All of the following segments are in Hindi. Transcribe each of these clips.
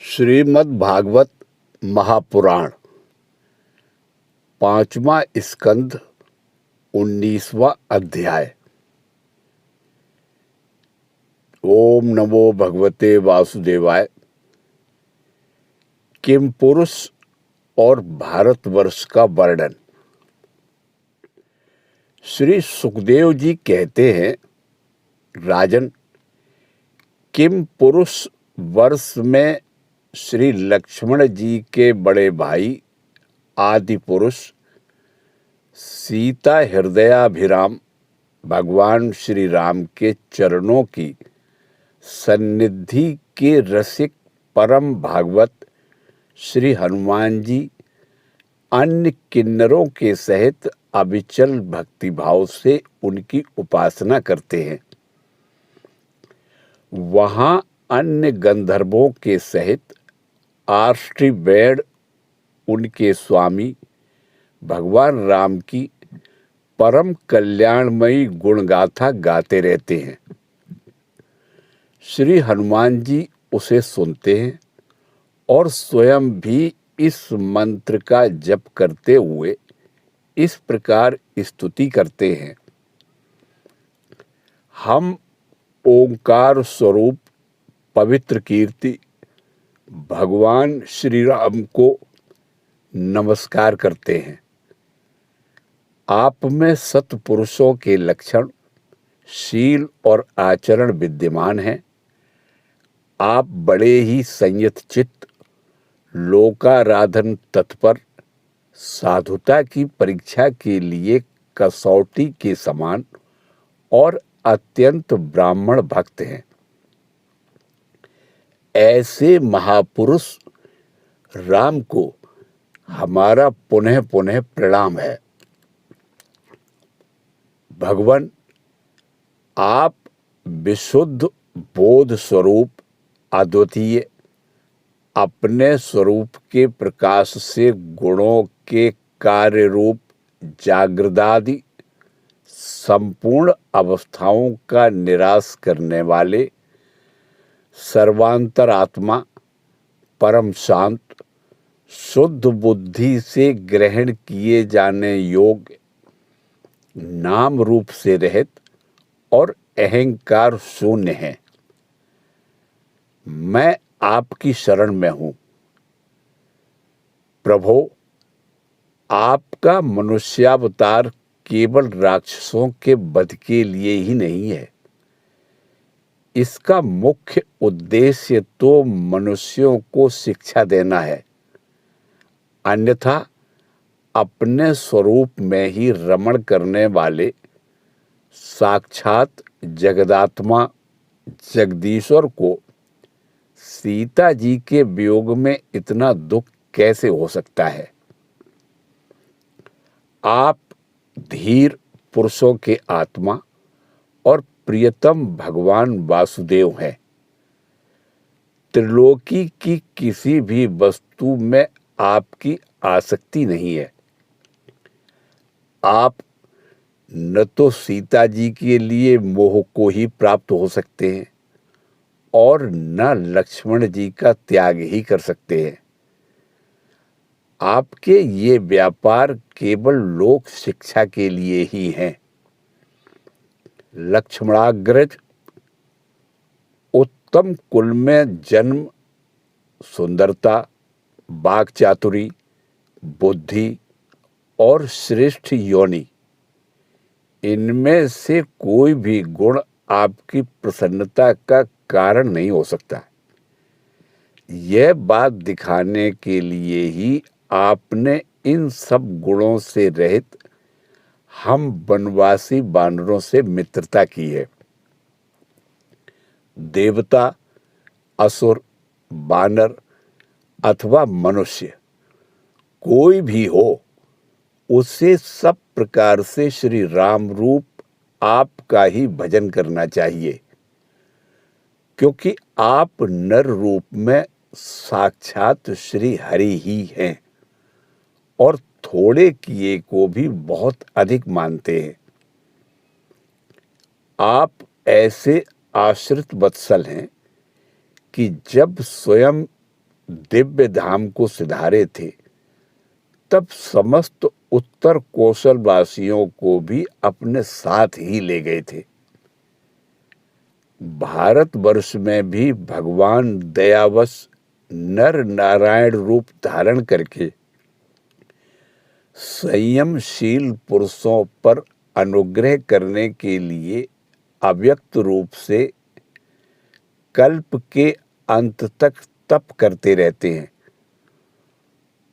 श्रीमद् भागवत महापुराण, पांचवा स्कंध, 19वां अध्याय। ओम नमो भगवते वासुदेवाय। किम पुरुष और भारतवर्ष का वर्णन। श्री सुखदेव जी कहते हैं, राजन, किम पुरुष वर्ष में श्री लक्ष्मण जी के बड़े भाई आदि पुरुष सीता हृदयाभिराम भगवान श्री राम के चरणों की सन्निधि के रसिक परम भागवत श्री हनुमान जी अन्य किन्नरों के सहित अविचल भक्तिभाव से उनकी उपासना करते हैं। वहां अन्य गंधर्वों के सहित आर्ष्टिवेद उनके स्वामी भगवान राम की परम कल्याणमयी गुणगाथा गाते रहते हैं। श्री हनुमान जी उसे सुनते हैं और स्वयं भी इस मंत्र का जप करते हुए इस प्रकार स्तुति करते हैं। हम ओंकार स्वरूप पवित्र कीर्ति भगवान श्री राम को नमस्कार करते हैं। आप में सत्पुरुषों के लक्षण, शील और आचरण विद्यमान हैं। आप बड़े ही संयत चित्त, लोकाराधन तत्पर, साधुता की परीक्षा के लिए कसौटी के समान और अत्यंत ब्राह्मण भक्त हैं। ऐसे महापुरुष राम को हमारा पुनः पुनः प्रणाम है। भगवान, आप विशुद्ध बोध स्वरूप, अद्वितीय, अपने स्वरूप के प्रकाश से गुणों के कार्य रूप जागृदादि संपूर्ण अवस्थाओं का निराश करने वाले सर्वांतरात्मा, परम शांत, शुद्ध बुद्धि से ग्रहण किए जाने योग्य, नाम रूप से रहित और अहंकार शून्य हैं। मैं आपकी शरण में हूं। प्रभो, आपका मनुष्यावतार केवल राक्षसों के वध के लिए ही नहीं है। इसका मुख्य उद्देश्य तो मनुष्यों को शिक्षा देना है। अन्यथा अपने स्वरूप में ही रमण करने वाले साक्षात जगदात्मा जगदीश्वर को सीता जी के वियोग में इतना दुख कैसे हो सकता है। आप धीर पुरुषों के आत्मा और प्रियतम भगवान वासुदेव हैं। त्रिलोकी की किसी भी वस्तु में आपकी आसक्ति नहीं है। आप न तो सीता जी के लिए मोह को ही प्राप्त हो सकते हैं और न लक्ष्मण जी का त्याग ही कर सकते हैं। आपके ये व्यापार केवल लोक शिक्षा के लिए ही हैं। लक्ष्मणाग्रज उत्तम कुल में जन्म, सुंदरता, वाक्चातुरी, बुद्धि और श्रेष्ठ योनि, इनमें से कोई भी गुण आपकी प्रसन्नता का कारण नहीं हो सकता। यह बात दिखाने के लिए ही आपने इन सब गुणों से रहित हम वनवासी बानरों से मित्रता की है। देवता, असुर, बानर अथवा मनुष्य कोई भी हो, उसे सब प्रकार से श्री राम रूप आपका ही भजन करना चाहिए, क्योंकि आप नर रूप में साक्षात श्री हरि ही हैं और थोड़े किए को भी बहुत अधिक मानते हैं। आप ऐसे आश्रित वत्सल हैं कि जब स्वयं दिव्य धाम को सिधारे थे, तब समस्त उत्तर कौशल वासियों को भी अपने साथ ही ले गए थे। भारतवर्ष में भी भगवान दयावश नर नारायण रूप धारण करके संयमशील पुरुषों पर अनुग्रह करने के लिए अव्यक्त रूप से कल्प के अंत तक तप करते रहते हैं।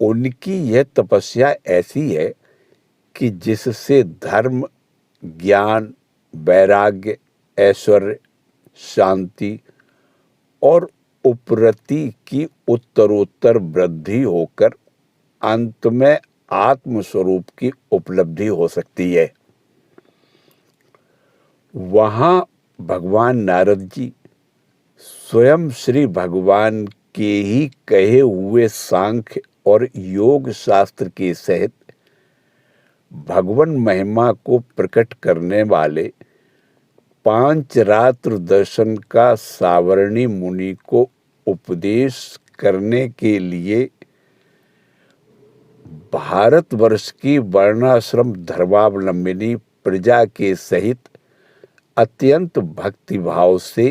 उनकी यह तपस्या ऐसी है कि जिससे धर्म, ज्ञान, वैराग्य, ऐश्वर्य, शांति और उपरति की उत्तरोत्तर वृद्धि होकर अंत में आत्मस्वरूप की उपलब्धि हो सकती है। वहाँ भगवान नारद जी स्वयं श्री भगवान के ही कहे हुए सांख्य और योग शास्त्र के सहित भगवान महिमा को प्रकट करने वाले पांचरात्र दर्शन का सावर्णी मुनि को उपदेश करने के लिए भारतवर्ष की वर्णाश्रम धर्मावलंबिनी प्रजा के सहित अत्यंत भक्तिभाव से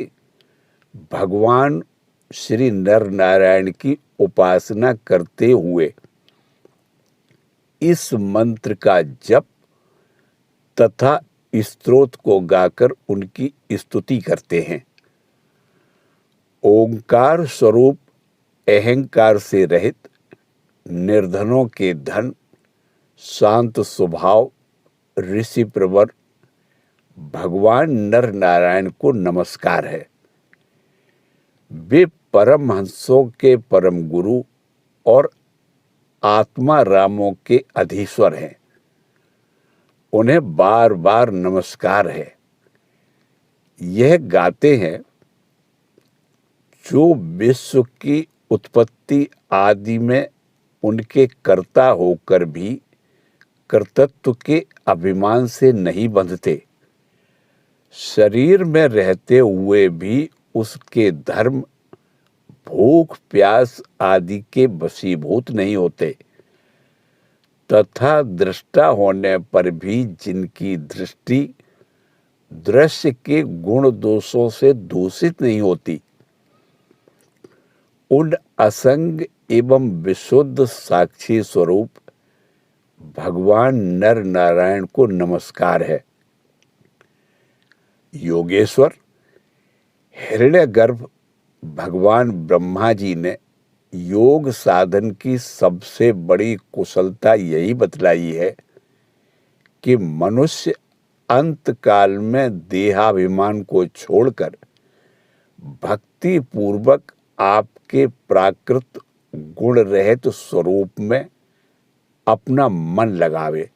भगवान श्री नर नारायण की उपासना करते हुए इस मंत्र का जप तथा स्तोत्र को गाकर उनकी स्तुति करते हैं। ओंकार स्वरूप अहंकार से रहित, निर्धनों के धन, शांत स्वभाव ऋषि प्रवर भगवान नर नारायण को नमस्कार है। वे परमहंसों के परम गुरु और आत्मा रामों के अधीश्वर हैं। उन्हें बार बार नमस्कार है। यह गाते हैं, जो विश्व की उत्पत्ति आदि में उनके कर्ता होकर भी कर्तृत्व के अभिमान से नहीं बंधते, शरीर में रहते हुए भी उसके धर्म, भूख, प्यास आदि के वशीभूत नहीं होते, तथा दृष्टा होने पर भी जिनकी दृष्टि दृश्य के गुण दोषों से दूषित नहीं होती, उन असंग एवं विशुद्ध साक्षी स्वरूप भगवान नर नारायण को नमस्कार है। योगेश्वर हिरण्यगर्भ भगवान ब्रह्मा जी ने योग साधन की सबसे बड़ी कुशलता यही बतलाई है कि मनुष्य अंत काल में देहाभिमान को छोड़कर भक्ति पूर्वक आपके प्राकृत गुण रहित स्वरूप में अपना मन लगावे।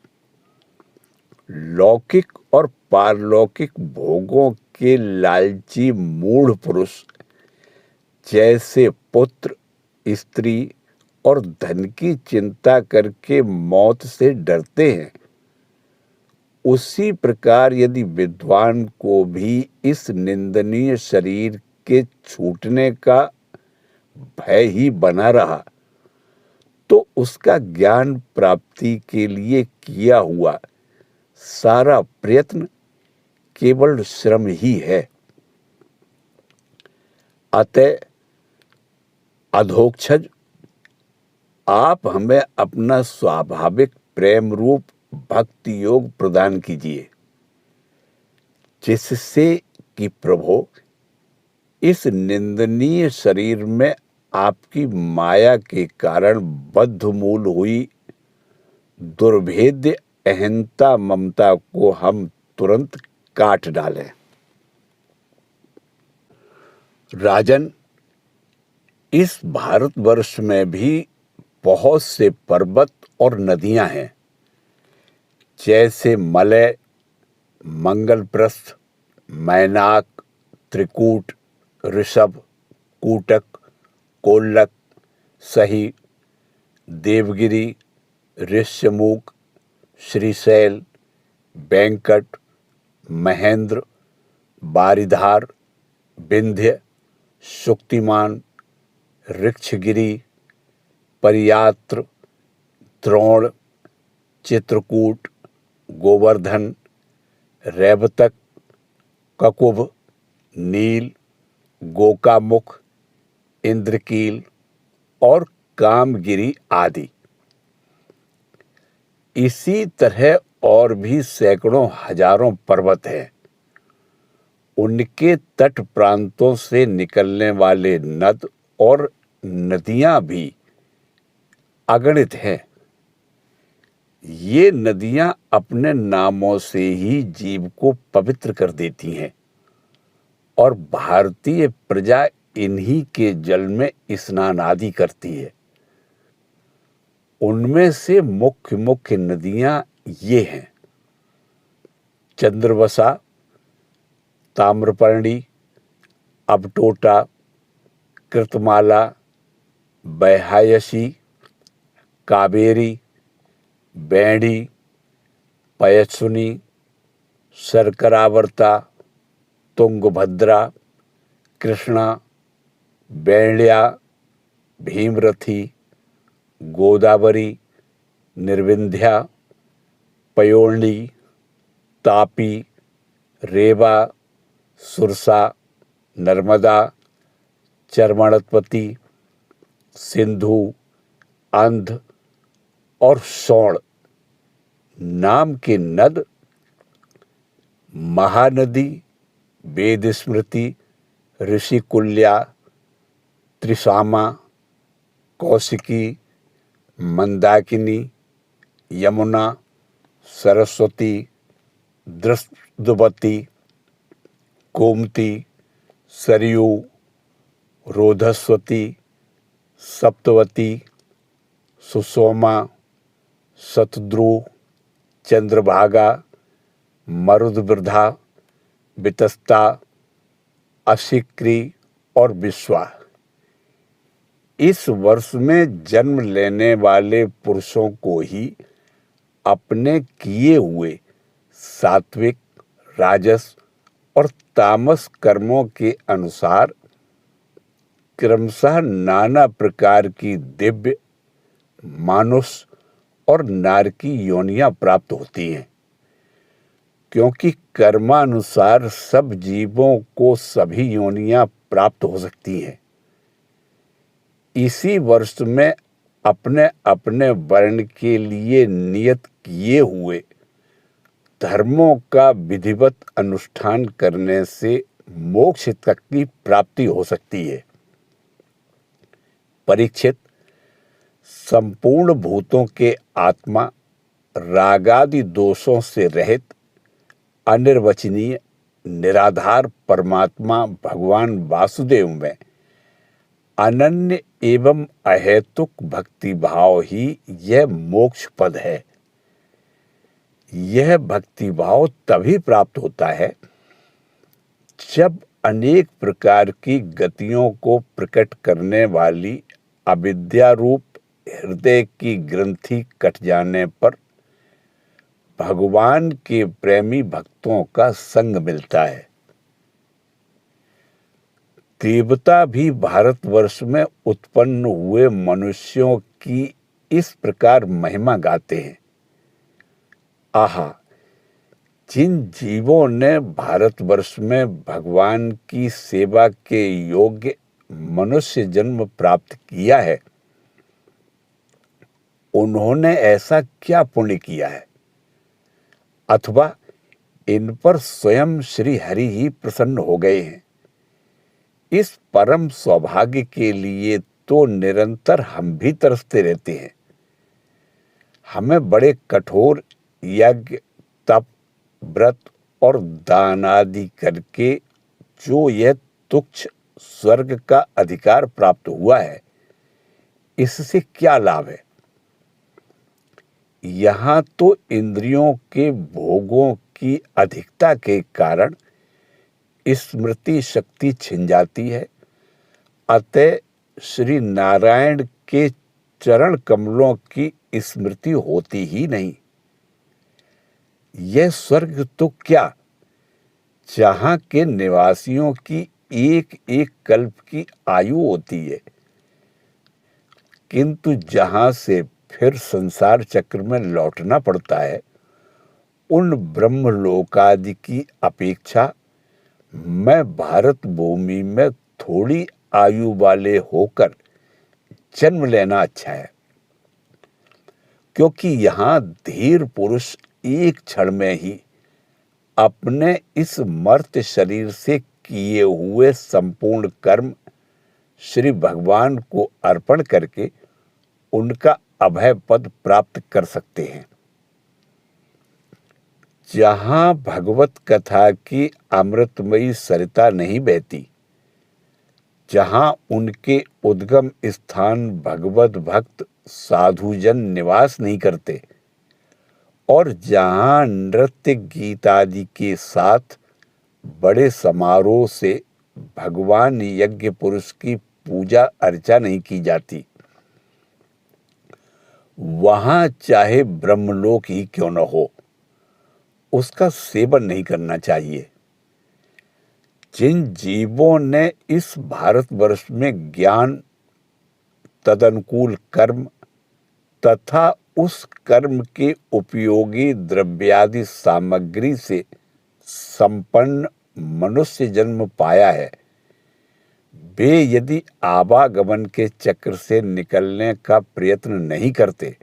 लौकिक और पारलौकिक भोगों के लालची मूढ़ पुरुष जैसे पुत्र, स्त्री और धन की चिंता करके मौत से डरते हैं, उसी प्रकार यदि विद्वान को भी इस निंदनीय शरीर के छूटने का भय ही बना रहा, तो उसका ज्ञान प्राप्ति के लिए किया हुआ सारा प्रयत्न केवल श्रम ही है। अतः अधोक्षज, आप हमें अपना स्वाभाविक प्रेम रूप भक्ति योग प्रदान कीजिए, जिससे कि प्रभु इस निंदनीय शरीर में आपकी माया के कारण बद्धमूल हुई दुर्भेद्य अहंता ममता को हम तुरंत काट डालें। राजन, इस भारतवर्ष में भी बहुत से पर्वत और नदियां हैं, जैसे मलय, मंगलप्रस्थ, मैनाक, त्रिकूट, ऋषभ, कूटक, कोल्लक, सही, देवगिरी, ऋष्यमूक, श्रीशैल, वेंकट, महेंद्र, बारिधार, विंध्य, शुक्तिमान, ऋक्षगिरी, परियात्र, द्रोण, चित्रकूट, गोवर्धन, रैवतक, ककुभ, नील, गोकामुख, इंद्रकील और कामगिरी आदि। इसी तरह और भी सैकड़ों हजारों पर्वत हैं। उनके तट प्रांतों से निकलने वाले नद और नदियां भी अगणित हैं। ये नदियां अपने नामों से ही जीव को पवित्र कर देती हैं और भारतीय प्रजा इन्हीं के जल में स्नान आदि करती है। उनमें से मुख्य मुख्य नदियां ये हैं: चंद्रवसा, ताम्रपर्णी, अबटोटा, कृतमाला, बैहायसी, कावेरी, बैणी, पयस्विनी, शर्करावर्ता, तुंगभद्रा, कृष्णा, बैण्या, भीमरथी, गोदावरी, निर्विंध्या, पयोर्णी, तापी, रेवा, सुरसा, नर्मदा, चर्मणत्वती, सिंधु, अंध और सोण नाम के नद महानदी, वेद स्मृति, ऋषिकुल्या, त्रिसामा, कौशिकी, मंदाकिनी, यमुना, सरस्वती, दृष्टवती, गोमती, सरयू, रोधस्वती, सप्तवती, सुसोमा, शतद्रु, चंद्रभागा, मरुदवृद्धा, वितस्ता, अशिक्री और विश्वा। इस वर्ष में जन्म लेने वाले पुरुषों को ही अपने किए हुए सात्विक, राजस और तामस कर्मों के अनुसार क्रमशः नाना प्रकार की दिव्य, मानुष और नारकी योनियां प्राप्त होती हैं, क्योंकि कर्मानुसार सब जीवों को सभी योनियां प्राप्त हो सकती हैं। इसी वर्ष में अपने अपने वर्ण के लिए नियत किए हुए धर्मों का विधिवत अनुष्ठान करने से मोक्ष तक की प्राप्ति हो सकती है। परीक्षित, संपूर्ण भूतों के आत्मा रागादि दोषों से रहित अनिर्वचनीय निराधार परमात्मा भगवान वासुदेव में अनन्य एवं अहेतुक भक्ति भाव ही यह मोक्ष पद है। यह भक्ति भाव तभी प्राप्त होता है जब अनेक प्रकार की गतियों को प्रकट करने वाली अविद्या रूप हृदय की ग्रंथि कट जाने पर भगवान के प्रेमी भक्तों का संग मिलता है। देवता भी भारतवर्ष में उत्पन्न हुए मनुष्यों की इस प्रकार महिमा गाते हैं: आहा, जिन जीवों ने भारतवर्ष में भगवान की सेवा के योग्य मनुष्य जन्म प्राप्त किया है, उन्होंने ऐसा क्या पुण्य किया है, अथवा इन पर स्वयं श्री हरि ही प्रसन्न हो गए हैं। इस परम सौभाग्य के लिए तो निरंतर हम भी तरसते रहते हैं। हमें बड़े कठोर यज्ञ, तप, व्रत और दान आदि करके जो यह तुच्छ स्वर्ग का अधिकार प्राप्त हुआ है, इससे क्या लाभ है? यहाँ तो इंद्रियों के भोगों की अधिकता के कारण स्मृति शक्ति छिन जाती है। अतः श्री नारायण के चरण कमलों की स्मृति होती ही नहीं। यह स्वर्ग तो क्या, जहाँ के निवासियों की एक एक कल्प की आयु होती है, किंतु जहां से फिर संसार चक्र में लौटना पड़ता है, उन ब्रह्मलोकादि की अपेक्षा मैं भारत भूमि में थोड़ी आयु वाले होकर जन्म लेना अच्छा है, क्योंकि यहाँ धीर पुरुष एक क्षण में ही अपने इस मर्त्य शरीर से किए हुए संपूर्ण कर्म श्री भगवान को अर्पण करके उनका अभय पद प्राप्त कर सकते हैं। जहां भगवत कथा की अमृतमयी सरिता नहीं बहती, जहां उनके उद्गम स्थान भगवत भक्त साधुजन निवास नहीं करते, और जहां नृत्य गीत आदि के साथ बड़े समारोह से भगवान यज्ञ पुरुष की पूजा अर्चा नहीं की जाती, वहां चाहे ब्रह्मलोक ही क्यों न हो, उसका सेवन नहीं करना चाहिए। जिन जीवों ने इस भारतवर्ष में ज्ञान, तदनुकूल कर्म तथा उस कर्म के उपयोगी द्रव्यादि सामग्री से संपन्न मनुष्य जन्म पाया है, वे यदि आवागमन के चक्र से निकलने का प्रयत्न नहीं करते,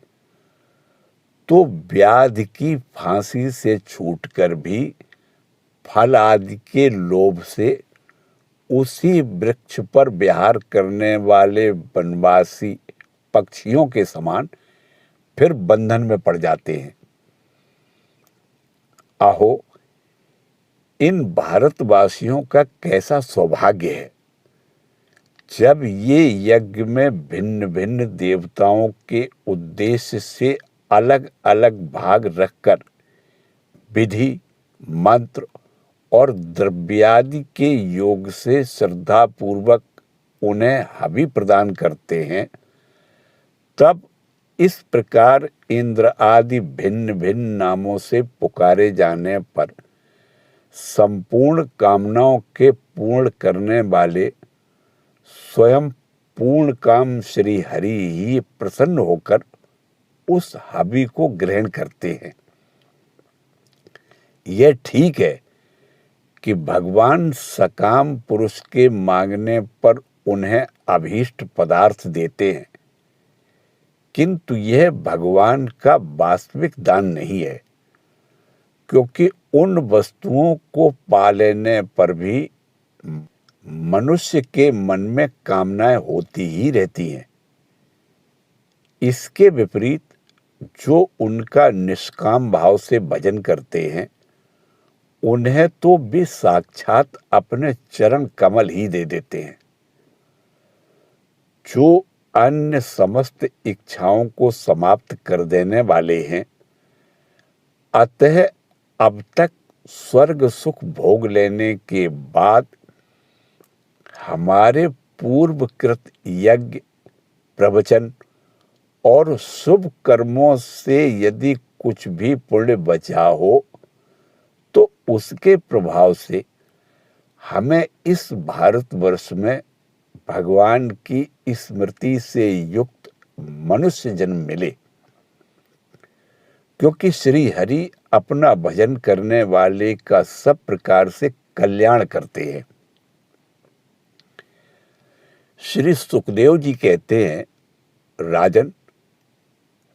तो व्याधि की फांसी से छूटकर भी फल आदि के लोभ से उसी वृक्ष पर विहार करने वाले वनवासी पक्षियों के समान फिर बंधन में पड़ जाते हैं। आहो, इन भारतवासियों का कैसा सौभाग्य है, जब ये यज्ञ में भिन्न भिन्न देवताओं के उद्देश्य से अलग अलग भाग रखकर विधि, मंत्र और द्रव्यादि के योग से श्रद्धा पूर्वक उन्हें हवि प्रदान करते हैं, तब इस प्रकार इंद्र आदि भिन्न भिन्न नामों से पुकारे जाने पर संपूर्ण कामनाओं के पूर्ण करने वाले स्वयं पूर्ण काम श्री हरि ही प्रसन्न होकर उस हवि को ग्रहण करते हैं। यह ठीक है कि भगवान सकाम पुरुष के मांगने पर उन्हें अभीष्ट पदार्थ देते हैं, किंतु यह भगवान का वास्तविक दान नहीं है, क्योंकि उन वस्तुओं को पा लेने पर भी मनुष्य के मन में कामनाएं होती ही रहती हैं। इसके विपरीत जो उनका निष्काम भाव से भजन करते हैं, उन्हें तो भी साक्षात अपने चरण कमल ही दे देते हैं। जो अन्य समस्त इच्छाओं को समाप्त कर देने वाले हैं, अतः अब तक स्वर्ग सुख भोग लेने के बाद हमारे पूर्वकृत यज्ञ, प्रवचन और शुभ कर्मों से यदि कुछ भी पुण्य बचा हो, तो उसके प्रभाव से हमें इस भारतवर्ष में भगवान की स्मृति से युक्त मनुष्य जन्म मिले, क्योंकि श्री हरि अपना भजन करने वाले का सब प्रकार से कल्याण करते हैं। श्री सुखदेव जी कहते हैं, राजन,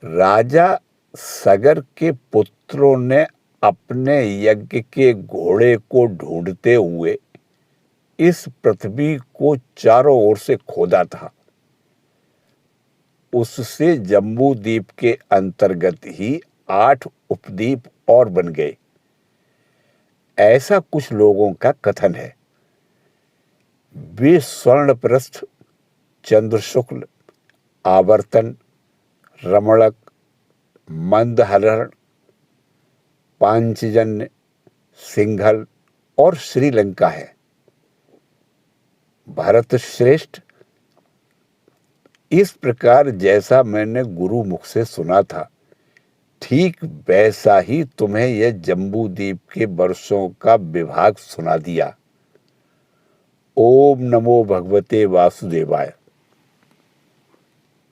राजा सगर के पुत्रों ने अपने यज्ञ के घोड़े को ढूंढते हुए इस पृथ्वी को चारों ओर से खोदा था। उससे जम्बू द्वीप के अंतर्गत ही 8 उपद्वीप और बन गए, ऐसा कुछ लोगों का कथन है। वे स्वर्णप्रस्थ, चंद्रशुक्ल, आवर्तन, रमणक, मंदहरण, पांचजन्य, सिंघल और श्रीलंका है। भरत श्रेष्ठ, इस प्रकार जैसा मैंने गुरु मुख से सुना था, ठीक वैसा ही तुम्हें यह जम्बू द्वीप के वर्षों का विभाग सुना दिया। ओम नमो भगवते वासुदेवाय।